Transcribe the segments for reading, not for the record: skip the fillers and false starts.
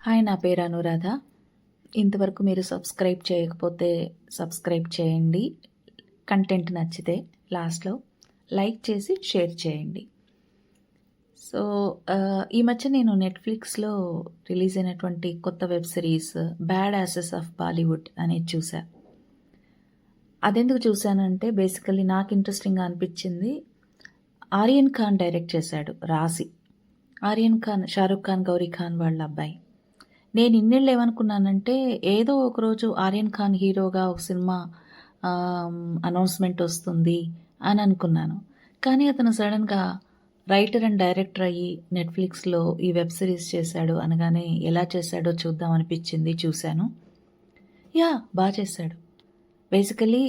Hi, నా పేరు అనురాధ. ఇంతవరకు మీరు సబ్స్క్రైబ్ చేయకపోతే సబ్స్క్రైబ్ చేయండి. కంటెంట్ నచ్చితే లాస్ట్లో లైక్ చేసి షేర్ చేయండి. సో ఈ మధ్య నేను నెట్ఫ్లిక్స్లో రిలీజ్ అయినటువంటి కొత్త web series bad asses of Bollywood అనేది చూసా. అదెందుకు చూశానంటే బేసికల్లీ నాకు ఇంట్రెస్టింగ్గా అనిపించింది. ఆర్యన్ ఖాన్ డైరెక్ట్ చేశాడు రాసి. ఆర్యన్ ఖాన్ షారుఖ్ ఖాన్, గౌరీ ఖాన్ వాళ్ళ అబ్బాయి. నేను ఇన్నేళ్ళు ఏమనుకున్నానంటే ఏదో ఒకరోజు ఆర్యన్ ఖాన్ హీరోగా ఒక సినిమా అనౌన్స్మెంట్ వస్తుంది అని అనుకున్నాను. కానీ అతను సడన్గా రైటర్ అండ్ డైరెక్టర్ అయ్యి నెట్ఫ్లిక్స్లో ఈ వెబ్ సిరీస్ చేశాడు అనగానే ఎలా చేశాడో చూద్దాం అనిపించింది. చూశాను. బాగా చేశాడు. బేసికలీ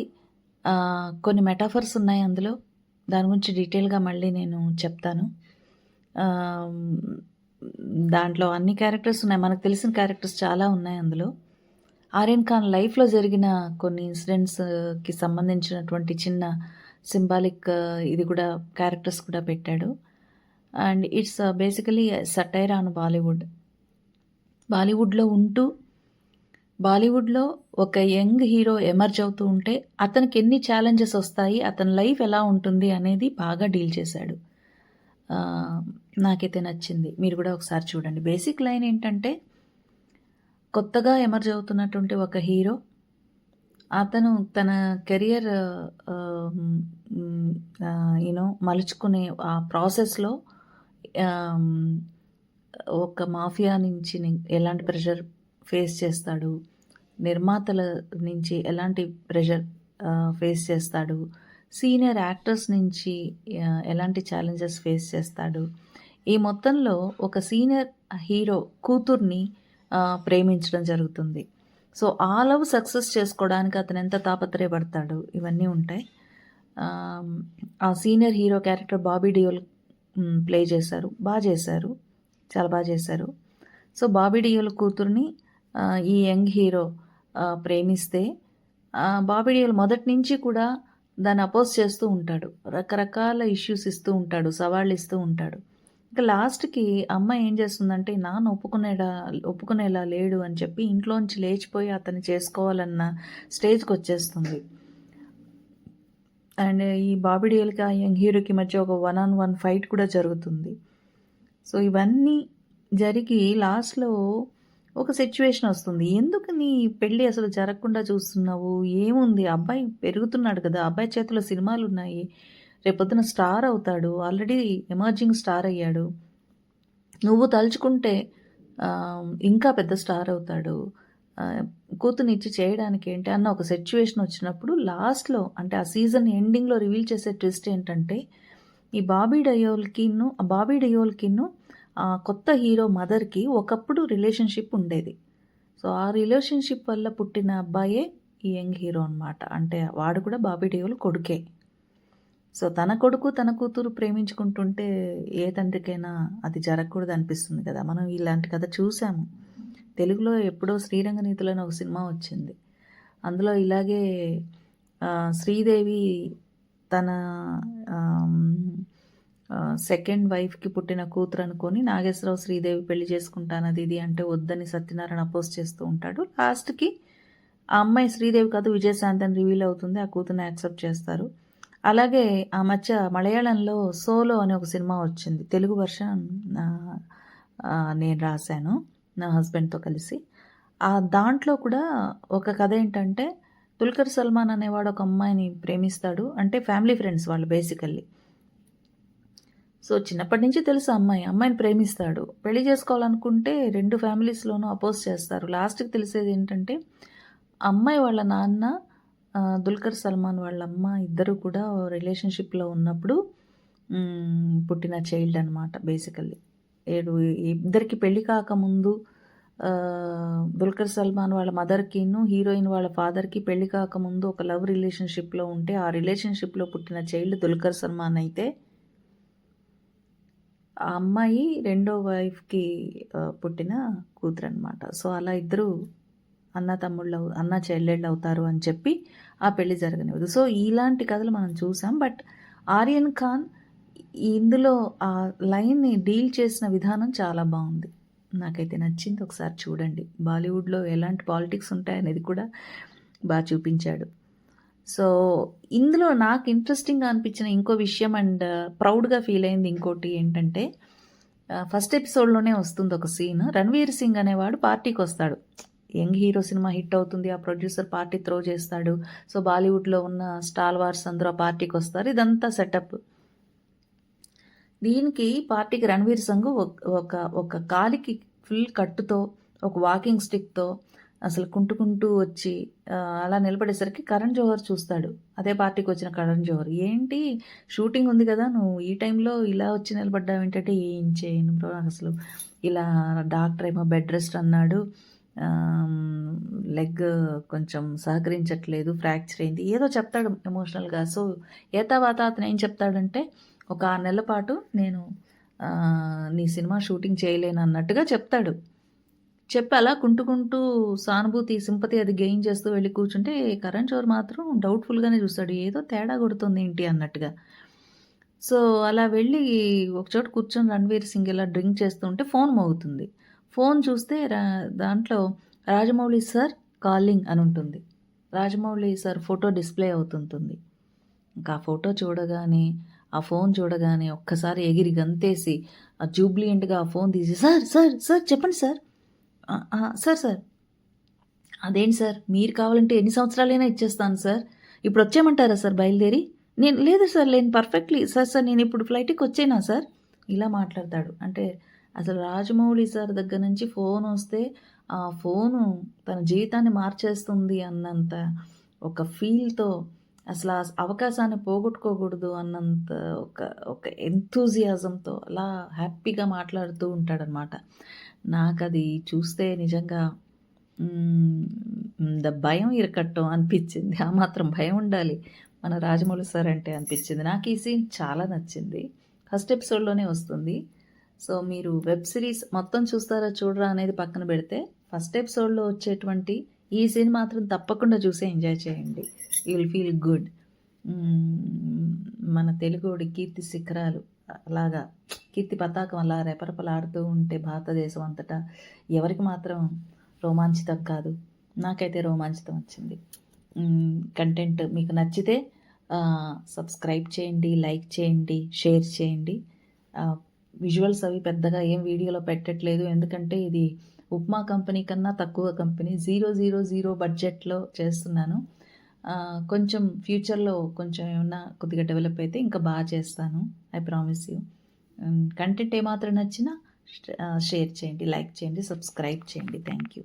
కొన్ని మెటాఫర్స్ ఉన్నాయి అందులో. దాని గురించి డీటెయిల్గా మళ్ళీ నేను చెప్తాను. దాంట్లో అన్ని క్యారెక్టర్స్ ఉన్నాయి. మనకు తెలిసిన క్యారెక్టర్స్ చాలా ఉన్నాయి అందులో. ఆర్యన్ ఖాన్ లైఫ్లో జరిగిన కొన్ని ఇన్సిడెంట్స్కి సంబంధించినటువంటి చిన్న సింబాలిక్ ఇది కూడా క్యారెక్టర్స్ కూడా పెట్టాడు. And it's basically satire on Bollywood. బాలీవుడ్లో ఉంటూ బాలీవుడ్లో ఒక యంగ్ హీరో ఎమర్జ్ అవుతూ ఉంటే అతనికి ఎన్ని ఛాలెంజెస్ వస్తాయి, అతని లైఫ్ ఎలా ఉంటుంది అనేది బాగా డీల్ చేశాడు. నాకైతే నచ్చింది. మీరు కూడా ఒకసారి చూడండి. బేసిక్ లైన్ ఏంటంటే, కొత్తగా ఎమర్జ్ అవుతున్నటువంటి ఒక హీరో అతను తన కెరియర్ మలుచుకునే ఆ ప్రాసెస్లో ఒక మాఫియా నుంచి ఎలాంటి ప్రెషర్ ఫేస్ చేస్తాడు, నిర్మాతల నుంచి ఎలాంటి ప్రెషర్ ఫేస్ చేస్తాడు, సీనియర్ యాక్టర్స్ నుంచి ఎలాంటి ఛాలెంజెస్ ఫేస్ చేస్తాడు. ఈ మొత్తంలో ఒక సీనియర్ హీరో కూతుర్ని ప్రేమించడం జరుగుతుంది. సో ఆ లవ్ సక్సెస్ చేసుకోవడానికి అతను ఎంత తాపత్రయపడతాడు, ఇవన్నీ ఉంటాయి. ఆ senior hero character Bobby Deol play చేశారు. చాలా బాగా చేశారు. సో బాబీ డియోల్ కూతుర్ని ఈ యంగ్ హీరో ప్రేమిస్తే బాబీ డియోల్ మొదటి నుంచి కూడా దాన్ని అపోజ్ చేస్తూ ఉంటాడు. రకరకాల ఇష్యూస్ ఇస్తూ ఉంటాడు, సవాళ్ళు ఇస్తూ ఉంటాడు. ఇంకా లాస్ట్కి అమ్మాయి ఏం చేస్తుందంటే, నాన్న ఒప్పుకునేలా లేడు అని చెప్పి ఇంట్లోంచి లేచిపోయి అతన్ని చేసుకోవాలన్న స్టేజ్కి వచ్చేస్తుంది. అండ్ ఈ బాబీ డియోల్కి ఆ యంగ్ హీరోకి మధ్య ఒక 1-on-1 ఫైట్ కూడా జరుగుతుంది. సో ఇవన్నీ జరిగి లాస్ట్లో ఒక సిచ్యువేషన్ వస్తుంది. ఎందుకు నీ పెళ్ళి అసలు జరగకుండా చూస్తున్నావు, ఏముంది, అబ్బాయి పెరుగుతున్నాడు కదా, అబ్బాయి చేతిలో సినిమాలు ఉన్నాయి, రేపొద్దున స్టార్ అవుతాడు, ఆల్రెడీ ఎమర్జింగ్ స్టార్ అయ్యాడు, నువ్వు తలుచుకుంటే ఇంకా పెద్ద స్టార్ అవుతాడు, కూతునిచ్చి చేయడానికి ఏంటి అన్న ఒక సిచ్యువేషన్ వచ్చినప్పుడు లాస్ట్లో, అంటే ఆ సీజన్ ఎండింగ్లో రివీల్ చేసే ట్విస్ట్ ఏంటంటే, ఈ బాబీ డియోల్కిను కొత్త హీరో మదర్కి ఒకప్పుడు రిలేషన్షిప్ ఉండేది. సో ఆ రిలేషన్షిప్ వల్ల పుట్టిన అబ్బాయే ఈ యంగ్ హీరో అనమాట. అంటే వాడు కూడా బాబీ డియోల్ కొడుకే. సో తన కొడుకు తన కూతురు ప్రేమించుకుంటుంటే ఏ తండ్రికైనా అది జరగకూడదు అనిపిస్తుంది కదా. మనం ఇలాంటి కథ చూసాము. తెలుగులో ఎప్పుడో శ్రీరంగనీతులు అని ఒక సినిమా వచ్చింది. అందులో ఇలాగే శ్రీదేవి తన సెకండ్ వైఫ్కి పుట్టిన కూతురు అనుకొని నాగేశ్వరరావు శ్రీదేవి పెళ్లి చేసుకుంటానది ఇది అంటే వద్దని సత్యనారాయణ అపోజ్ చేస్తూ ఉంటాడు. లాస్ట్కి ఆ అమ్మాయి శ్రీదేవి కాదు విజయశాంతి అని రివీల్ అవుతుంది. ఆ కూతురుని యాక్సెప్ట్ చేస్తారు. అలాగే ఆ మధ్య మలయాళంలో సోలో అనే ఒక సినిమా వచ్చింది. తెలుగు వర్షన్ నేను రాశాను నా హస్బెండ్తో కలిసి. దాంట్లో కూడా ఒక కథ ఏంటంటే, దుల్కర్ సల్మాన్ అనేవాడు ఒక అమ్మాయిని ప్రేమిస్తాడు. అంటే ఫ్యామిలీ ఫ్రెండ్స్ వాళ్ళు బేసికల్లీ. సో చిన్నప్పటి నుంచి తెలుసు అమ్మాయిని ప్రేమిస్తాడు. పెళ్లి చేసుకోవాలనుకుంటే 2 ఫ్యామిలీస్లోనూ అపోజ్ చేస్తారు. లాస్ట్కి తెలిసేది ఏంటంటే, అమ్మాయి వాళ్ళ నాన్న, దుల్కర్ సల్మాన్ వాళ్ళ అమ్మ ఇద్దరు కూడా రిలేషన్షిప్లో ఉన్నప్పుడు పుట్టిన చైల్డ్ అనమాట. బేసికల్లీ ఇద్దరికి పెళ్లి కాకముందు దుల్కర్ సల్మాన్ వాళ్ళ మదర్కిను హీరోయిన్ వాళ్ళ ఫాదర్కి పెళ్లి కాకముందు ఒక లవ్ రిలేషన్షిప్లో ఉంటే, ఆ రిలేషన్షిప్లో పుట్టిన చైల్డ్ దుల్కర్ సల్మాన్ అయితే, ఆ అమ్మాయి రెండో వైఫ్కి పుట్టిన కూతురు అనమాట. సో అలా ఇద్దరు అన్న చెల్లెళ్ళు అవుతారు అని చెప్పి ఆ పెళ్లి జరగనివ్వదు. సో ఇలాంటి కథలు మనం చూసాం. బట్ ఆర్యన్ ఖాన్ ఇందులో ఆ లైన్ని డీల్ చేసిన విధానం చాలా బాగుంది. నాకైతే నచ్చింది. ఒకసారి చూడండి. బాలీవుడ్‌లో ఎలాంటి పాలిటిక్స్ ఉంటాయనేది కూడా బా చూపించాడు. సో, ఇందులో నాకు ఇంట్రెస్టింగ్‌గా అనిపించిన ఇంకో విషయం అండ్ ప్రౌడ్‌గా ఫీల్ అయింది ఇంకోటి ఏంటంటే, ఫస్ట్ ఎపిసోడ్‌లోనే వస్తుంది ఒక సీన్. 'రణ్వీర్ సింగ్' అనేవాడు పార్టీకొస్తాడు. యంగ్ హీరో సినిమా హిట్ అవుతుంది. ఆ ప్రొడ్యూసర్ పార్టీ త్రో చేస్తాడు. సో, బాలీవుడ్‌లో ఉన్న స్టార్ వార్స్ అందరూ ఆ పార్టీకొస్తారు. ఇదంతా సెటప్. దీనికి పార్టీకి 'రణ్వీర్ సింగ్' ఒక ఒక కాలికి ఫుల్ కట్టుతో, ఒక వాకింగ్ స్టిక్‌తో అసలు కుంటుకుంటూ వచ్చి అలా నిలబడేసరికి కరణ్ జోహర్ చూస్తాడు. అదే పార్టీకొచ్చిన కరణ్ జోహర్. "ఏంటి షూటింగ్ ఉంది కదా! నువ్వు ఈ టైంలో ఇలా వచ్చి నిలబడ్డావేంటంటే" "ఏం చేయను బ్రో నాకసలు ఇలా డాక్టర్ ఏమో బెడ్ రెస్ట్ అన్నాడు. లెగ్ కొంచెం సహకరించట్లేదు. ఫ్రాక్చర్ అయింది." ఏదో చెప్తాడు ఎమోషనల్‌గా. సో, ఏతావాతా అతను ఏం చెప్తాడంటే, "ఒక 6 నెలల పాటు నేను నీ సినిమా షూటింగ్ చేయలేను" అన్నట్టుగా చెప్తాడు. చెప్పి అలా కుంటుకుంటూ సానుభూతి, సింపతి అది గెయిన్ చేస్తూ వెళ్లి కూర్చుంటే, కరణ్ జోహర్ మాత్రం డౌట్‌ఫుల్‌గానే చూస్తాడు. ఏదో తేడా కొడుతుందేంటి అన్నట్టుగా. సో, అలా వెళ్ళి ఒకచోట కూర్చొని 'రణ్వీర్ సింగ్' ఇలా డ్రింక్ చేస్తుంటే ఫోన్ మోగుతుంది. ఫోన్ చూస్తే దాంట్లో 'రాజమౌళి సార్ కాలింగ్' అనుంటుంది. రాజమౌళి సార్ ఫోటో డిస్‌ప్లే అవుతుంటుంది. ఇంకా ఆ ఫోటో చూడగానే, ఆ ఫోన్ చూడగానే ఒక్కసారి ఎగిరి గంతేసి, జూబ్లియంట్‌గా ఆ ఫోన్ తీసి "సార్, సార్, సార్ చెప్పండి సార్." Sir, sir. అదేంటి సార్ మీరు కావాలంటే ఎన్ని సంవత్సరాలైనా ఇచ్చేస్తాను సార్. ఇప్పుడొచ్చేయమంటారా సార్ బయలుదేరి? లేదు సార్ నేను పర్ఫెక్ట్‌లీ సార్ నేనిప్పుడు ఫ్లైట్‌కొచ్చేయనా సార్? ఇలా మాట్లాడతాడు. అంటే అసలు రాజమౌళి సార్ దగ్గర నుంచి ఫోనొస్తే, ఆ ఫోను తన జీవితాన్ని మార్చేస్తుంది అన్నంత ఒక ఫీల్‌తో అసలు ఆ అవకాశాన్ని పోగొట్టుకోకూడదు అన్నంత ఒక ఒక ఎంతూజియాజంతో అలా హ్యాపీగా మాట్లాడుతూ ఉంటాడనమాట. నాకది చూస్తే నిజంగా భయం ఇరకట్టం అనిపిచ్చింది. ఆ మాత్రం భయం ఉండాలి మన రాజమౌళి సార్ అంటే అనిపిచ్చింది. నాకు ఈ సీన్ చాలా నచ్చింది. ఫస్ట్ ఎపిసోడ్‌లోనే వస్తుంది. సో, మీరు వెబ్ సిరీస్ మొత్తం చూస్తారా చూడరా అనేది పక్కన పెడితే, ఫస్ట్ ఎపిసోడ్‌లో వచ్చేటువంటి ఈ సీన్ మాత్రం తప్పకుండా చూసి ఎంజాయ్ చేయండి. You will feel good. మన తెలుగోడి కీర్తి శిఖరాలు అలాగా కీర్తి పతాకం అలా రెపరెపలాడుతూ ఉంటే భారతదేశం అంతటా ఎవరికి మాత్రం రోమాంచితం కాదు. నాకైతే రోమాంచితం వచ్చింది. కంటెంట్ మీకు నచ్చితే సబ్స్క్రైబ్ చేయండి, లైక్ చేయండి, షేర్ చేయండి. విజువల్స్ అవి పెద్దగా ఏం వీడియోలో పెట్టట్లేదు. ఎందుకంటే ఇది ఉప్మా కంపెనీ కన్నా తక్కువ కంపెనీ 000 బడ్జెట్‌లో చేస్తున్నాను. కొంచెం ఫ్యూచర్‌లో కొంచెం ఏమన్నా కొద్దిగా డెవలప్ అయితే ఇంకా బాగా చేస్తాను. I promise you. కంటెంట్ ఏమాత్రం నచ్చినా షేర్ చేయండి, లైక్ చేయండి, సబ్స్క్రైబ్ చేయండి. Thank you.